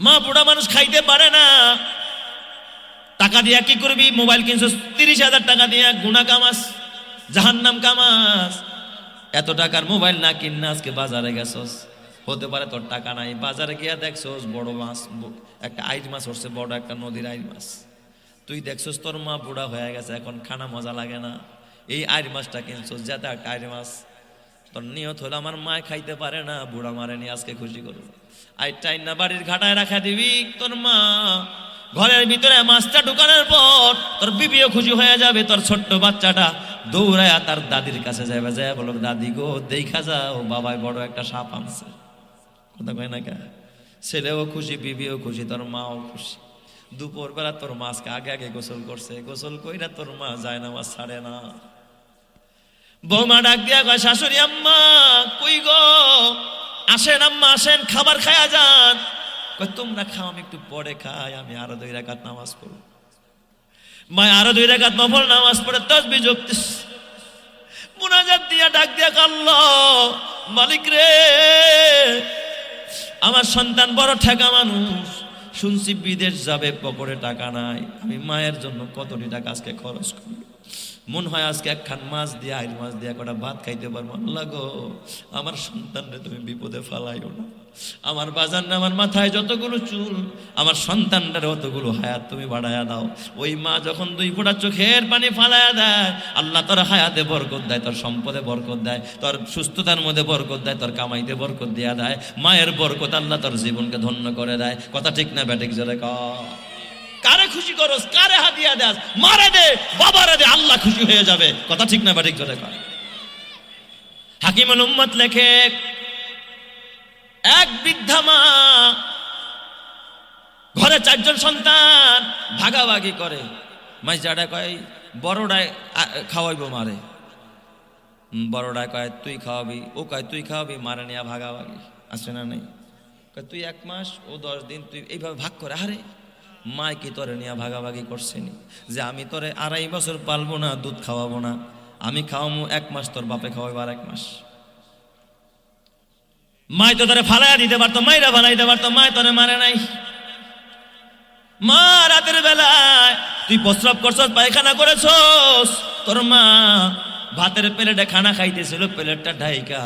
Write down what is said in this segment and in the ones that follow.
মা বুড়া মানুষ খাইতে পারে না, টাকা দিয়া কি করবি? মোবাইল কিনছস 30,000 টাকা দিয়া, গুনাহ কামাস, জাহান্নাম কামাস। এত টাকার মোবাইল না কিনা আজকে বাজারে গেছস, হতে পারে তোর টাকা নাই, বাজারে গিয়া দেখছস বড় মাছ, একটা আইর মাছ উঠছে, বড় একটা নদীর আইর মাছ। তুই দেখছস তোর মা বুড়া হয়ে গেছে, এখন খানা মজা লাগে না, এই আইর মাছটা কিনছস, যেটা একটা আইর মাছ। তোর নিয়ত হলো আমার মা খাইতে পারে না, বুড়া মারে নি, আজকে খুশি করবো। আইটাই না বাড়ির ঘাটায় রাখা দিবি, তোর মা ঘরের ভিতরে মাছটা ঢুকানোর পর তোর বিবিও খুশি হয়ে যাবে। তোর ছোট্ট বাচ্চাটা দৌড়ায়া তার দাদির কাছে যাবে, যায় বলো দাদি গো দেখা যাও বাবাই বড় একটা সাপ আনছে। কথা কয় না কে? ছেলেও খুশি, বিবিও খুশি, তোর মাও খুশি। দুপুর বেলা তোর মাছকে আগে আগে গোসল করছে, গোসল কইরা তোর মা যায় না, মাছ ছাড়ে না। বৌমা ডাক দিয়া কয় শাশুড়ি আম্মা কই গো, আসেন আম্মা আসেন, খাবার খায়া যান। কয় তোমরা খাও, আমি একটু পরে খাই, আমি আরো 2 রাকাত নামাজ পড়ব। মা আরো 2 রাকাত নফল নামাজ পড়ে তাসবিহ জপতেছ, মুনাজাত দিয়া ডাক দিয়া আল্লাহ মালিক রে, আমার সন্তান বড় ঠেকা মানুষ, শুনছি বিদেশ যাবে, পকেটে টাকা নাই, আমি মায়ের জন্য কতটি টাকা আজকে খরচ করি, মন হয় আজকে একখান মাছ দিয়ে, আইল মাছ দিয়ে কটা ভাত খাইতে পারবো। আল্লাহ গো আমার সন্তানরে তুমি বিপদে ফালাইও না, আমার বাজার না, আমার মাথায় যতগুলো চুল, আমার সন্তানটার অতগুলো হায়াত তুমি বাড়ায়া দাও। ওই মা যখন 2 ফোঁটা চোখের পানি ফালায়া দেয়, আল্লাহ তোর হায়াতে বরকত দেয়, তোর সম্পদে বরকত দেয়, তোর সুস্থতার মধ্যে বরকত দেয়, তোর কামাইতে বরকত দিয়া দেয়। মায়ের বরকত আল্লাহ তোর জীবনকে ধন্য করে দেয়। কথা ঠিক না ব্যাটিক জোরে কর? কারে খুশি করস, কারে হাদিয়া দেস, মারে দে, বাবারে দে, আল্লাহ খুশি হয়ে যাবে। কথা ঠিক না ব্যাটিক জোরে কর? হাকিমুল উম্মত লেখে, এক বৃদ্ধা মা ঘরে 4 জন সন্তান ভাগাভাগি করে। মাইজাডা কয় বড়ডায় খাওয়াইবো মারে, বড়ডা কয় তুই খাওয়াবি, ও কয় তুই খাওয়াবি, মারে নিয়া ভাগাভাগি। আছে না নাই? কয় তুই 1 মাস, ও 10 দিন, তুই এইভাবে ভাগ করে। আরে মা কি তোরে নিয়ে ভাগাভাগি করছেনি যে আমি তোরে 2.5 বছর পালবো না, দুধ খাওয়াবো না, আমি খাওয়াবো 1 মাস, তোর বাপে খাওয়াইবো আর 1 মাস। মাই তো তোরে ফালাইয়া দিতে পারতো, মাইরা ফালাইতে পারতো, মাই তোরে মারে নাই। মা রাতের বেলায় তুই প্রস্রাব করছস, পায়খানা করেছস, তোর মা ভাতের প্লেটে খানা খাইতেছিল, প্লেটটা ঢাইকা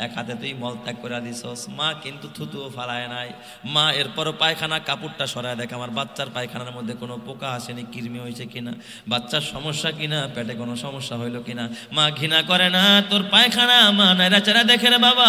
1 হাতে তুই মল ত্যাগ করে দিছস। মা কিন্তু থুতুও ফালায় নাই। মা এরপরও পায়খানা কাপড়টা সরায় দেখ আমার বাচ্চার পায়খানার মধ্যে কোনো পোকা আসেনি, কৃমি হয়েছে কিনা, বাচ্চার সমস্যা কিনা, পেটে কোনো সমস্যা হইলো কিনা। মা ঘৃণা করে না তোর পায়খানা, মা নাইরাচারা দেখে রে বাবা।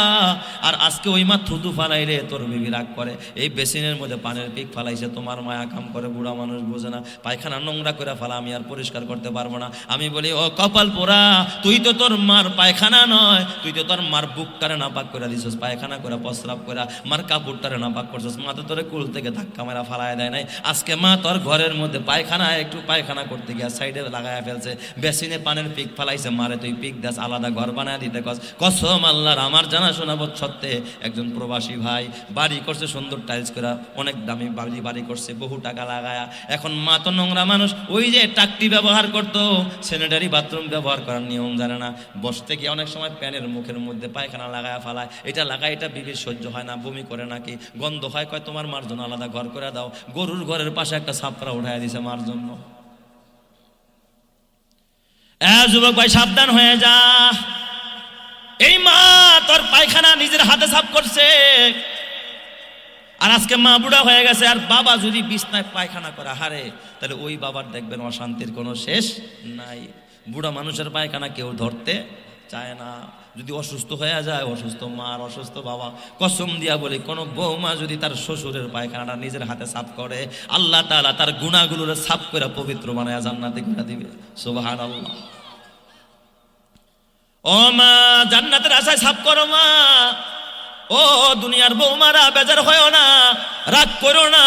আর আজকে ওই মা থুতু ফালাই রে, তোর বিবি রাগ করে, এই বেসিনের মধ্যে পানের পিক ফালাইছে, তোমার মায়া কাম করে, বুড়া মানুষ বোঝে না, পায়খানা নোংরা করে ফালা, আমি আর পরিষ্কার করতে পারবো না। আমি বলি ও কপাল পোড়া, তুই তো তোর মার পায়খানা নয়, তুই তো তোর মার বুকটারে নাপাক করে দিছস, পায়খানা করে প্রস্রাব করে মার কাপড়টারে নাপাক করছস। মা তো তোরে কুল থেকে ধাক্কা মেরা ফালায় দেয় নাই। আজকে মা তোর ঘরের মধ্যে পায়খানা, একটু পায়খানা করতে গিয়া সাইডে লাগায় ফেলছে, বেসিনে পানের পিক ফালাইছে, মারে তুই পিক দাস, আলাদা ঘর বানায় দিতে কস। কসম আল্লাহর, আমার জানাশোনা বোধ সত্ত্বে একজন প্রবাসী ভাই বাড়ি করছে, সুন্দর টাইলস করে, অনেক দামি বাড়ি করছে, বহু টাকা লাগায়া। এখন মা তো নোংরা মানুষ, ওই যে টাকটি ব্যবহার করতো, স্যানিটারি বাথরুম ব্যবহার করার নিয়ম জানে না, বসতে গিয়ে অনেক সময় প্যানের মুখের মধ্যে পায়খানা লাগায় ফালায়, এটা লাগায়, এটা বিবির সহ্য হয় না, বমি করে নাকি, গন্ধ হয়, কয় তোমার মার জন্য আলাদা ঘর করে দাও। গরুর ঘরের পাশে একটা ছাপড়া উঠায় দিছে মার জন্য। যুবক ভাই সাবধান হয়ে যা, এই মা তোর পায়খানা নিজের হাতে সাফ করছে, আর আজকে মা বুড়া হয়ে গেছে, আর বাবা যদি বিছনায় পায়খানা করে হারে, তাহলে ওই বাবার দেখবেন অশান্তির কোনো শেষ নাই। বুড়া মানুষের পায়খানা কেউ ধরতে চায় না। যদি অসুস্থ হয়ে যায়, অসুস্থ মা আর অসুস্থ বাবা, কসম দিয়া বলি, কোনো বৌমা যদি তার শ্বশুরের পায়খানাটা নিজের হাতে সাফ করে, আল্লাহ তাআলা তার গুনাহগুলোর সাফ করে পবিত্র বানায় জান্নাতে করে দিবে। সুবহানাল্লাহ। ও মা, জান্নাতের আশায় সাফ করো মা। ও দুনিয়ার বৌমারা বেজার হয় না, রাগ করো না।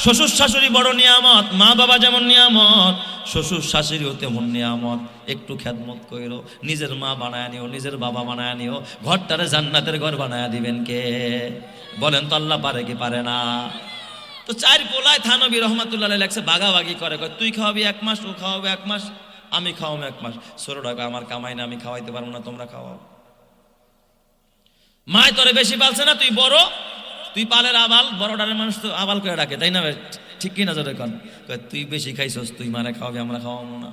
শ্বশুর শাশুড়ি বড় নিয়ামত, মা বাবা যেমন নিয়ামত, শ্বশুর শাশুড়িও তেমন নিয়ামত। একটু খেদমত কইরো, নিজের মা বানায় নিও, নিজের বাবা বানায় নিও, ঘরটারে জান্নাতের ঘর বানায় দিবেন কে? বলেন তো আল্লাহ পারে কি পারে না? তো 4 পোলায় থানবী রহমাতুল্লাহ আলাইহি লেখছে, ভাগাভাগি করে, তুই খাওয়াবি 1 মাস, ও খাওয়াবে 1 মাস, আমি খাওয়াবো 1 মাস। 16 টাকা আমার কামাই না, আমি খাওয়াইতে পারবো না, তোমরা খাওয়াও। মায় তোরে বেশি পালছে না, তুই বড়, তুই পালের আবাল, বড়ডারের মানুষ তো আবাল করে ডাকে, তাই না? ঠিক কিনা জোরে কন? তুই বেশি খাইছস, তুই মারে খাওয়াবি, আমরা খাওয়াবো না।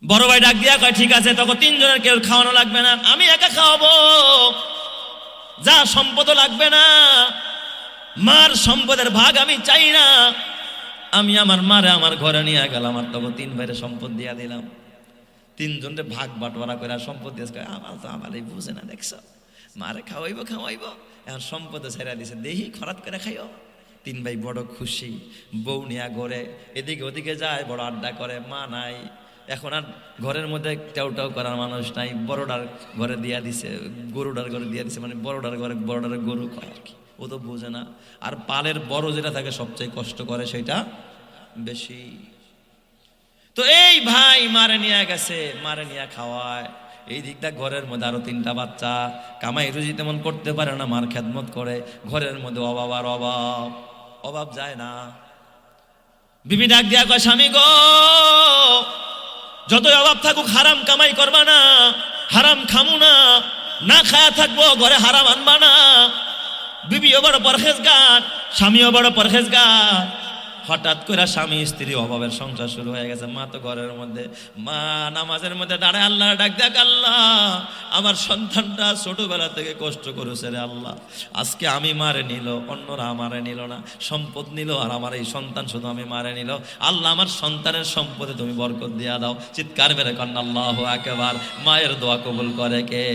বড় ভাই ডাক দিয়া কয় ঠিক আছে, তখন তিনজনের কেউ খাওয়ানো লাগবে না, আমি একা খাওয়াবো, যা সম্পদও লাগবে না, মার সম্পদের ভাগ আমি চাই না, আমি আমার মারে আমার ঘরে নিয়ে গেলাম, আর তখন 3 ভাইয়ের সম্পদ দিয়া দিলাম। 3 জনের ভাগ বাটোয়ারা করে সম্পদ দিয়েছে। আমার তো আমার এই বুঝে না, দেখছ, মারে খাওয়াইবো এখন সম্পদে ছেড়া দিছে, দেহি খরাত করে খাইও। 3 ভাই বড় খুশি, বউ নিয়া ঘরে এদিকে ওদিকে যায়, বড় আড্ডা করে। মা নাই, এখন আর ঘরের মধ্যে টাউ করার মানুষ নাই, বড়ডার ঘরে দিয়া দিছে, গরুডার ঘরে দিয়া দিছে, মানে বড়ডার ঘরে বড়ডার গরু কয় আর কি, ও তো বোঝে না। আর পালের বড় যেটা থাকে সবচেয়ে কষ্ট করে, সেটা বেশি। তো এই ভাই মারে নিয়ে গেছে, মারে নিয়ে খাওয়ায়, এই দিকটা ঘরের মধ্যে আরো 3টা বাচ্চা কামাই রুজি তেমন করতে পারে না, মার খেদমত করে। ঘরের মধ্যে অভাব আর অভাব যায় না। বিবি ডাক দিয়া কয়, স্বামী গো, যতই অভাব থাকুক হারাম কামাই করবা না, হারাম খামু না, না খায়া থাকবো, ঘরে হারাম আনবা না। বিবিও বড় পরহেজগার, স্বামীও বড় পরহেজগার। হঠাৎ করে স্বামী স্ত্রী অভাবের সংসার শুরু হয়ে গেছে। মা তো ঘরের মধ্যে, মা নামাজের মধ্যে দাঁড়ায় আল্লাহ ডাক দেখ, আল্লাহ আমার সন্তানটা ছোটবেলা থেকে কষ্ট করেছে রে আল্লাহ, আজকে আমি মারে নিল, অন্যরা আমারে নিল না, সম্পদ নিল, আর আমার এই সন্তান শুধু আমি মারে নিল। আল্লাহ আমার সন্তানের সম্পদে তুমি বরকত দিয়া দাও। চিৎকার মেরে কন আল্লাহু আকবার। মায়ের দোয়া কবুল করে কে?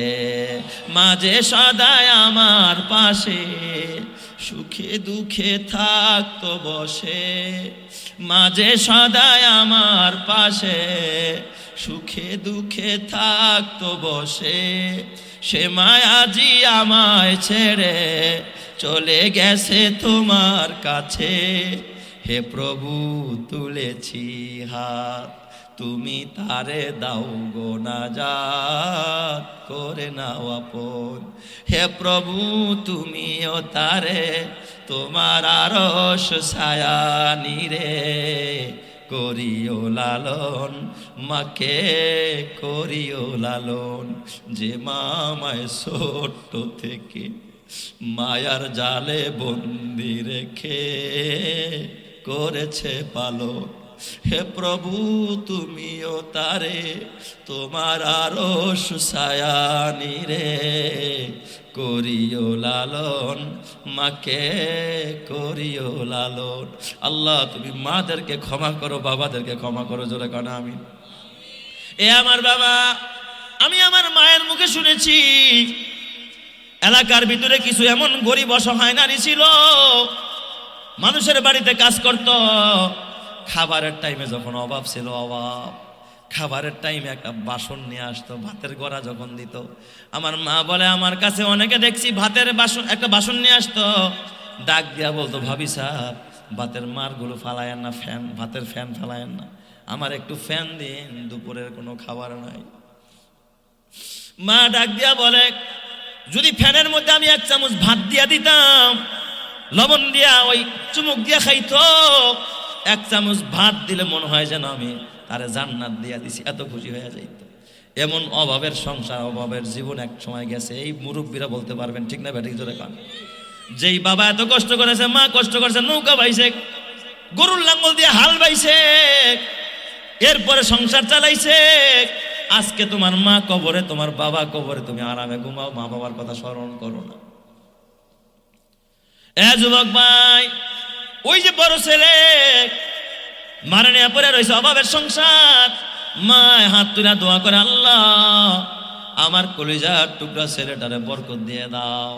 মা যে সদায় আমার পাশে, সুখে দুঃখে থাকতো বসে, মাঝে সদায় আমার পাশে, সুখে দুঃখে থাকতো বসে, সে মায়াজি আমায় ছেড়ে চলে গেছে তোমার কাছে। হে প্রভু তুলেছি হাত, তুমি তারে দাও গো নাজাত, করে নাও আপন। হে প্রভু তুমিও তারে তোমার আরশ ছায়া নিরে করিও লালন, মাকে করিও লালন। যে মামায় ছোট্ট থেকে মায়ার জালে বন্দি রেখে করেছে পালন। হে প্রভু তুমিও তারে তোমার আরশ ছায়া নিরে করিও লালন, মাকে করিও লালন। আল্লাহ তুমি মাদেরকে ক্ষমা করো, বাবাদেরকে ক্ষমা করো, জোরে কানা আমিন। এ আমার বাবা, আমি আমার মায়ের মুখে শুনেছি এলাকার ভিতরে কিছু এমন গরিব অসহায় নারী ছিল, মানুষের বাড়িতে কাজ করত, খাবারের টাইমে যখন অভাব ছিল, অভাব, খাবারের টাইমে একটা বাসন নিয়ে আসতো, ভাতের গড়া যখন দিত, আমার মা বলে আমার কাছে অনেকে দেখছি ভাতের বাসন, একটা বাসন নিয়ে আসতো, ডাক দিয়া বলতো, ভাবি সাহেব ভাতের মারগুলো ফালায়েন না, ফ্যান, ভাতের ফ্যান ফালায়েন না, আমার একটু ফ্যান দিন, দুপুরের কোনো খাবার নাই। মা ডাক দিয়া বলে, যদি ফ্যানের মধ্যে আমি 1 চামচ ভাত দিয়া দিতাম, লবণ দিয়া ওই চুমুক দিয়া খাইতো, 1 চামচ ভাত দিলে মনে হয় যেন আমি তারে জান্নাত দিয়া দিছি, এত খুশি হয়ে যাইত। এমন অভাবের সংসার, অভাবের জীবন এক সময় গেছে। এই মুরব্বীরা বলতে পারবেন, ঠিক না ব্যাটিক জোরে কান? যেই বাবা এত কষ্ট করেছে, মা কষ্ট করেছে, নৌকা বাইছে, গরুর লাঙ্গল দিয়ে হাল বাইছে, এরপরে সংসার চালাইছে, আজকে তোমার মা কবরে, তোমার বাবা কবরে, তুমি আরামে ঘুমাও, মা বাবার কথা স্মরণ করো না। এ যুবক ভাই, ওই যে বড় ছেলে মারা নিয়ে পড়ে রয়েছে, অভাবের সংসার, মা হাত তুলে দোয়া করে, আল্লাহ আমার কলিজার টুকরা ছেলেটারে বরকত দিয়ে দাও।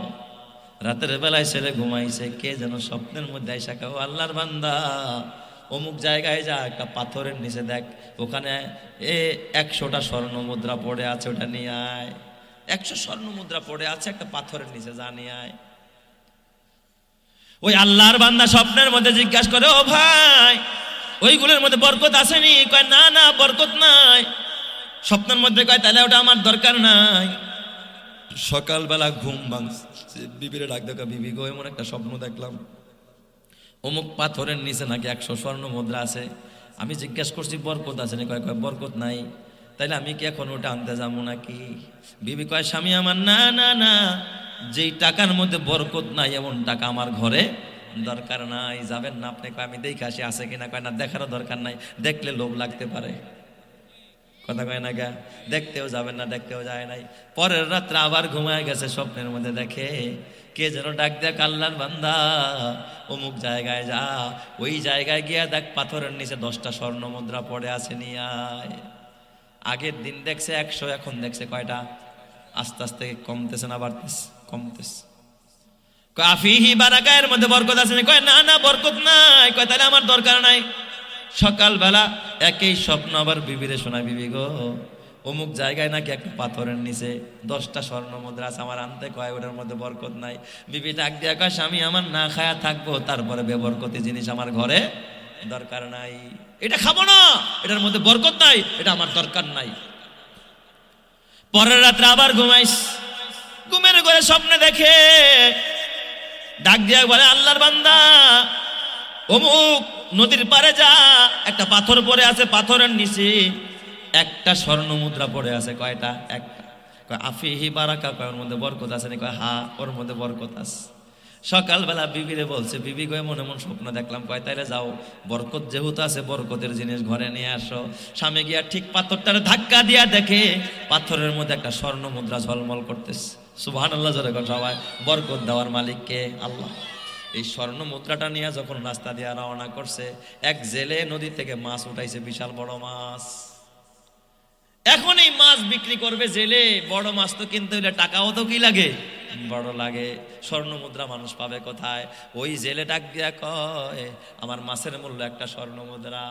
রাতের বেলায় ছেলে ঘুমাইছে, কে যেন স্বপ্নের মধ্যে আইসা কাও, আল্লাহর বান্দা অমুক জায়গায় যা, একটা পাথরের নিচে দেখ, ওখানে 100টা স্বর্ণ মুদ্রা পড়ে আছে, ওটা নিয়ে আয়। 100 স্বর্ণ মুদ্রা পড়ে আছে একটা পাথরের নিচে, যা নিয়ে আয়। ওই আল্লাহর বান্দা স্বপ্নের মধ্যে জিজ্ঞাসা করে, ও ভাই ওইগুলোর মধ্যে বরকত আসেনি? কয় না না, বরকত নাই। স্বপ্নের মধ্যে কয় তাহলে ওটা আমার দরকার নাই। সকালবেলা ঘুম ভাঙছে, বিবিরে ডাক দেখা, বিবি গো এমন একটা স্বপ্ন দেখলাম, অমুক পাথরের নিচে নাকি 100 স্বর্ণ মুদ্রা আছে। আমি জিজ্ঞাসা করছি বরকত আছে না? কয় বরকত নাই। তাইলে আমি কি এখন ওটা আনতে যাবো নাকি? বিবি কয়, স্বামী আমার, না না না, যেই টাকার মধ্যে বরকত নাই এমন টাকা আমার ঘরে দরকার নাই। যাবেন না আপনি? কয় আমি দেখে আসি আছে কিনা। কয় না, দেখারও দরকার নাই, দেখলে লোভ লাগতে পারে। কথা কয় না গা? দেখতেও যাবেন না, দেখতেও যায় নাই। পরের রাত্রে আবার ঘুমায় গেছে, স্বপ্নের মধ্যে দেখে কে যেন ডাক দেখ, আল্লাহর বান্দা অমুক জায়গায় যা, ওই জায়গায় গিয়া দেখ পাথরের নিচে 10টা স্বর্ণ মুদ্রা পড়ে আছে, নিয়ে আয়। আগের দিন দেখছে 100, এখন দেখছে কয়টা? আস্তে আস্তে কমতেছে না বাড়তেছে? কমতেছে। কয় আফিহি বারাকা, এর মধ্যে বরকত আছে? কয় না না, বরকত নাই। কয় তাহলে আমার দরকার নাই। সকালবেলা একই স্বপ্ন আবার বিবিরে শোনায়, বিবি গো অমুক জায়গায় নাকি একটা পাথরের নিচে 10টা স্বর্ণ মুদ্রা আছে, আমার আনতে কয়, ওটার মধ্যে বরকত নাই। বিবি ডাক দিয়া কয় স্বামী, আমার না খায়া থাকবো, তারপরে বেবরকতি জিনিস আমার ঘরে দরকার নাই, এটা খাবো না, এটার মধ্যে বরকত নাই, এটা আমার দরকার নাই। পরের রাত্রে আবার ঘুমাইস, ঘুমের ঘরে স্বপ্নে দেখে ডাক দিয়া বলে, আল্লাহর বান্দা অমুক নদীর পারে যা, একটা পাথর পড়ে আছে, পাথরের নিচে একটা স্বর্ণ মুদ্রা পড়ে আছে। কয়টা? একটা। কয় আফিহি বারাকা, কয় ওর মধ্যে বরকত আছে? কয় হা, ওর মধ্যে বরকত আছে। সকালবেলা বিবিরে বলছে, বিবি গো এমন এমন স্বপ্ন দেখলাম। কয় তাইলে যাও, বরকত যেহেতু আছে, বরকতের জিনিস ঘরে নিয়ে আসো। স্বামী গিয়া ঠিক পাথরটারে ধাক্কা দিয়া দেখে পাথরের মধ্যে একটা স্বর্ণ মুদ্রা ঝলমল করতেছে। সুবহানাল্লাহ জোরে কর সবাই। বরকত দেওয়ার মালিক কে? আল্লাহ। এই স্বর্ণ মুদ্রাটা নিয়ে যখন রাস্তা দিয়ে রওনা করছে, এক জেলে নদী থেকে মাছ উঠাইছে, বিশাল বড় মাছ। এখন এই মাছ বিক্রি করবে জেলে, বড় মাছ তো কিনতে হইলে টাকাও তো কি লাগে? বড় লাগে। স্বর্ণ মুদ্রা মানুষ পাবে কোথায়? ওই জেলে ডাক দিয়া কয়, আমার মাছের মূল্য একটা স্বর্ণ মুদ্রা,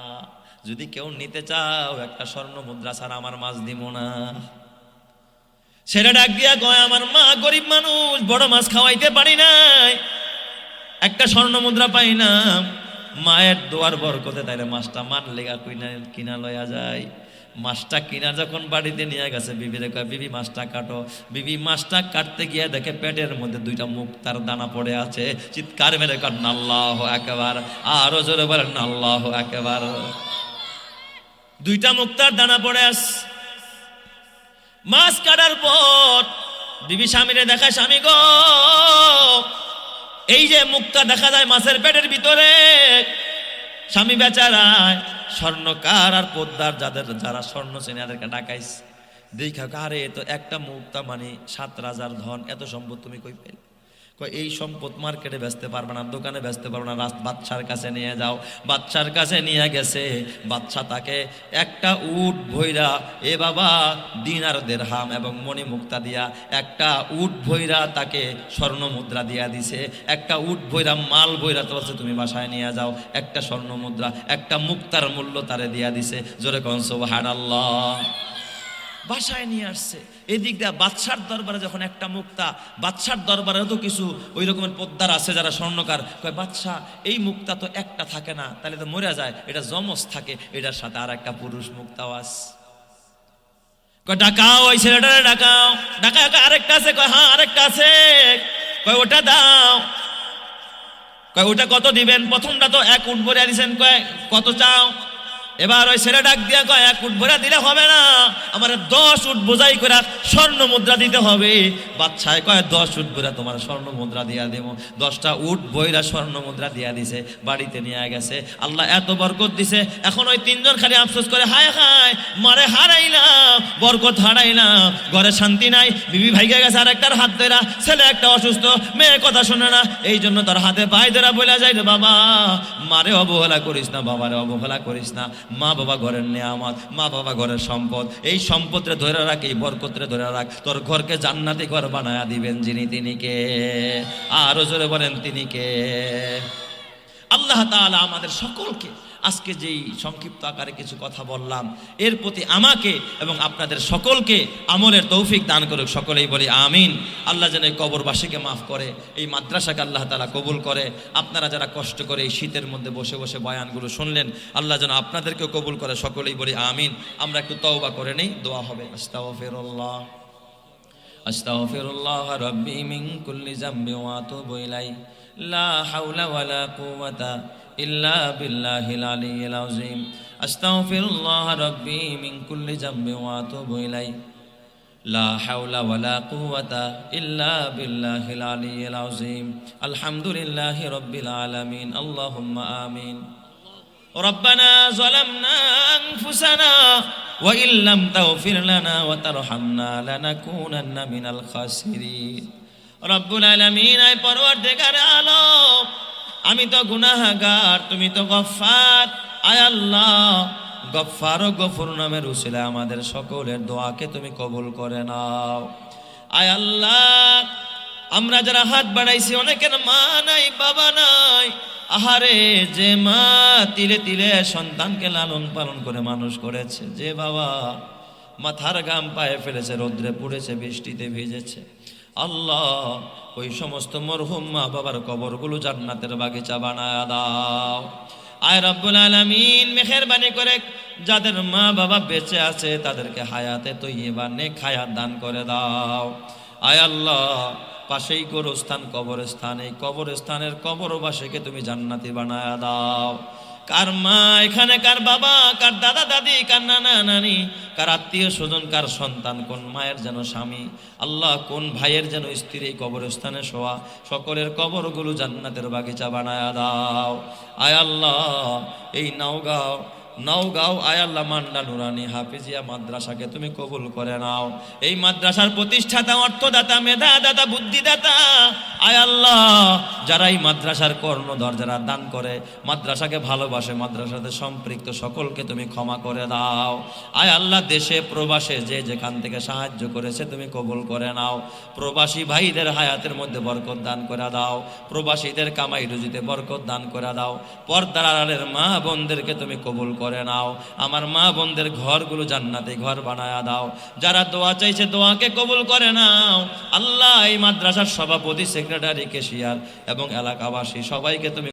যদি কেউ নিতে চাও একটা স্বর্ণ মুদ্রা ছাড়া আমার মাছ দিব না। ছেলে ডাক দিয়া কয়, আমার মা গরিব মানুষ, বড় মাছ খাওয়াইতে পারি নাই, একটা স্বর্ণ মুদ্রা পাই না, মায়ের দোয়ার বরকতে তাইলে মাছটা মান লেগা কিনা লয়া যায়। মাছটা কিনা যখন বাড়িতে নিয়ে গেছে, বিবিরে কয়, বিবি মাছটা কাটো। বিবি মাছটা কাটতে গিয়ে দেখে পেটের মধ্যে 2টা মুক্তার দানা পড়ে আছে। চিৎকার মেরে কান্না আল্লাহু আকবার, আরো জোরে বলেন আল্লাহু আকবার। 2টা মুক্তার দানা পড়ে আছে। মাছ কাটার পর বিবি স্বামীরে দেখায়, স্বামী গো এই যে মুক্তা দেখা যায় মাছের পেটের ভিতরে, স্বামী বেচারায় স্বর্ণকার আর পোদ্দার যারা স্বর্ণ চেনে এদেরকে ডাকাইস। দেখা আরে তো একটা মুক্তা মানে 7 রাজার ধন, এত সম্পদ তুমি কই পেলে? কই এই সম্পদ মার্কেটে বেচতে পারবে না, দোকানে বেচতে পারবে না, বাদশার কাছে নিয়ে যাও। বাদশার কাছে নিয়ে গেছে, বাদশা তাকে একটা উট ভৈরা, এ বাবা দিনার দিরহাম এবং মণি মুক্তা দিয়া একটা উট ভৈরা তাকে স্বর্ণ মুদ্রা দিয়া দিছে। একটা উট ভৈরা মাল ভৈরা তো বলছে তুমি বাসায় নিয়ে যাও, একটা স্বর্ণ মুদ্রা, একটা মুক্তার মূল্য তারে দিয়া দিছে। জোরে কোন সুবহানাল্লাহ। বাসায় নিয়ে আসছে। এদিক দিয়ে বাদশার দরবারে যখন একটা মুক্তা, বাদশার দরবারে তো কিছু ওই রকমের পোদ্দার আছে যারা স্বর্ণকার, কয় বাদশা এই মুক্তা তো একটা থাকে না, তাহলে তো মরে যায়, এটা যমজ থাকে, এটার সাথে আর একটা পুরুষ মুক্তাও আছে। কয় ডাকাও ওই ছেলেটারে, ডাকাও। ডাকা আরেকটা আছে? কয় হ্যাঁ আরেকটা আছে। কয় ওটা দাও। কয় ওটা কত দিবেন? প্রথমটা তো 1 উট ভরে দিয়েছেন, কয় কত চাও? এবার ওই ছেলে ডাক দিয়া কয় 1 উট ভরা দিলে হবে না, আমার 10 উট বোঝাই করে স্বর্ণ মুদ্রা দিতে হবে। বাদশাহ কয় 10 উট ভরা তোমার স্বর্ণ মুদ্রা দিয়া দেবো। 10টা উট বইরা স্বর্ণ মুদ্রা দিয়া দিছে, বাড়িতে নিয়ে গেছে। আল্লাহ এত বরকত দিছে, এখন ওই 3 জন খালি আফসোস করে, হায় হায় মারে হারাইলাম, বরকত হারাইলাম, ঘরে শান্তি নাই। বিবি ভাইগা গেছে আর একটার হাত ধরা, ছেলে একটা অসুস্থ, মেয়ে কথা শোনে না, এই জন্য তার হাতে পায়ে ধরা বলে যায়, বাবা মারে অবহেলা করিস না, বাবারে অবহেলা করিস না। মা বাবা ঘরের নেয়ামত, মা বাবা ঘরের সম্পদ, এই সম্পদরে ধরে রাখ, এই বরকতরে ধরে রাখ, তোর ঘরকে জান্নাতি ঘর বানায়া দিবেন যিনি, তিনি কে? আরো জোরে বলেন তিনি কে? আল্লাহ তাআলা আমাদের সকলকে আজকে যেই সংক্ষিপ্ত আকারে কিছু কথা বললাম, এর প্রতি আমাকে এবং আপনাদের সকলকে আমলের তৌফিক দান করুক, সকলেই বলি আমিন। আল্লাহ যেন এই কবরবাসীকে মাফ করে, এই মাদ্রাসাকে আল্লাহ তাআলা কবুল করে। আপনারা যারা কষ্ট করে এই শীতের মধ্যে বসে বসে বয়ানগুলো শুনলেন, আল্লাহ যেন আপনাদেরকেও কবুল করে, সকলেই বলি আমিন। আমরা একটু তওবা করে নেই, দোয়া হবে। আস্তাগফিরুল্লাহ আস্তাগফিরুল্লাহ রাব্বি মিন কুল্লি যামবি ওয়া আতুবু ইলাইহি লা হাওলা ওয়ালা কুওয়াতা ইল্লা বিল্লাহিল আলিয়্যিল আযীম। আস্তাগফিরুল্লাহ রাব্বি মিন কুল্লি যামবি ওয়া আতুবু ইলাইহি লা হাওলা ওয়ালা কুওয়াতা ইল্লা বিল্লাহিল আলিয়্যিল আযীম। আলহামদুলিল্লাহি রাব্বিল আলামিন। আল্লাহুম্মা আমিন। রব্বানা যালামনা আনফুসানা ওয়া ইল্লাম তাগফির লানা ওয়া তারহামনা লানাকুনান্না মিনাল খাসিরিন। রব্বুল আলামিন, আয় পরওয়ারদিগারে আলম, আমি তো গুনাহগার, তুমি তো গফফার। আয় আল্লাহ, গফফার ও গফুর নামের উসিলায় আমাদের সকলের দোয়াকে তুমি কবুল করে নাও। আয় আল্লাহ, আমরা যারা হাত বাড়াইছি অনেকের মা নাই, বাবা নাই। আহারে, যে মা তিলে তিলে সন্তানকে লালন পালন করে মানুষ করেছে, যে বাবা মাথার ঘাম পায়ে ফেলেছে, রোদ্রে পুড়েছে, বৃষ্টিতে ভিজেছে, আল্লাহ ওই সমস্ত মরহুম মা বাবার কবরগুলো জান্নাতের বাগিচা বানায়া দাও। আয় রব্বুল আলামিন, মেহেরবানি করে যাদের মা বাবা বেঁচে আছে তাদেরকে হায়াতে তৈয়্যিবা নেক হায়াত দান করে দাও। আয় আল্লাহ, পাশেই গোরস্থান কবরস্থান, এই কবরস্থানের কবরবাসীকে তুমি জান্নাতি বানায়া দাও। কার মা এখানে, কার বাবা, কার দাদা দাদি, কার নানা নানি, কার আত্মীয় স্বজন, কার সন্তান, কোন মায়ের যেন স্বামী, আল্লাহ কোন ভাইয়ের যেন স্ত্রী কবরস্থানে শোয়া, সকলের কবরগুলো জান্নাতের বাগিচা বানায়া দাও। আয় আল্লাহ, এই নওগাঁও আয় আল্লাহ মান্ডা নুরানি হাফিজিয়া মাদ্রাসাকে তুমি কবুল করে নাও। এই মাদ্রাসার প্রতিষ্ঠাতা, অর্থদাতা, মেধাদাতা, বুদ্ধিদাতা, আয় আল্লাহ যারা এই মাদ্রাসার কর্ণধর, যারা দান করে, মাদ্রাসাকে ভালোবাসে, মাদ্রাসাতে সম্পৃক্ত সকলকে তুমি ক্ষমা করে দাও। আয় আল্লাহ, দেশে প্রবাসে যে যেখান থেকে সাহায্য করেছে তুমি কবুল করে নাও। প্রবাসী ভাইদের হায়াতের মধ্যে বরকত দান করে দাও, প্রবাসীদের কামাই রুজিতে বরকত দান করে দাও। পর্দার আড়ালের মা বোনদেরকে তুমি কবুল করে নাও। আমার মা বোনদের ঘরগুলো জান্নাতে ঘর বানায়া দাও। যারা দোয়া চাইছে দোয়াকে কবুল করে নাও। আল্লাহ, এই মাদ্রাসার সভাপতি, সেক্রেটারি, কেশিয়ার এবং এলাকাবাসী সবাইকে তুমি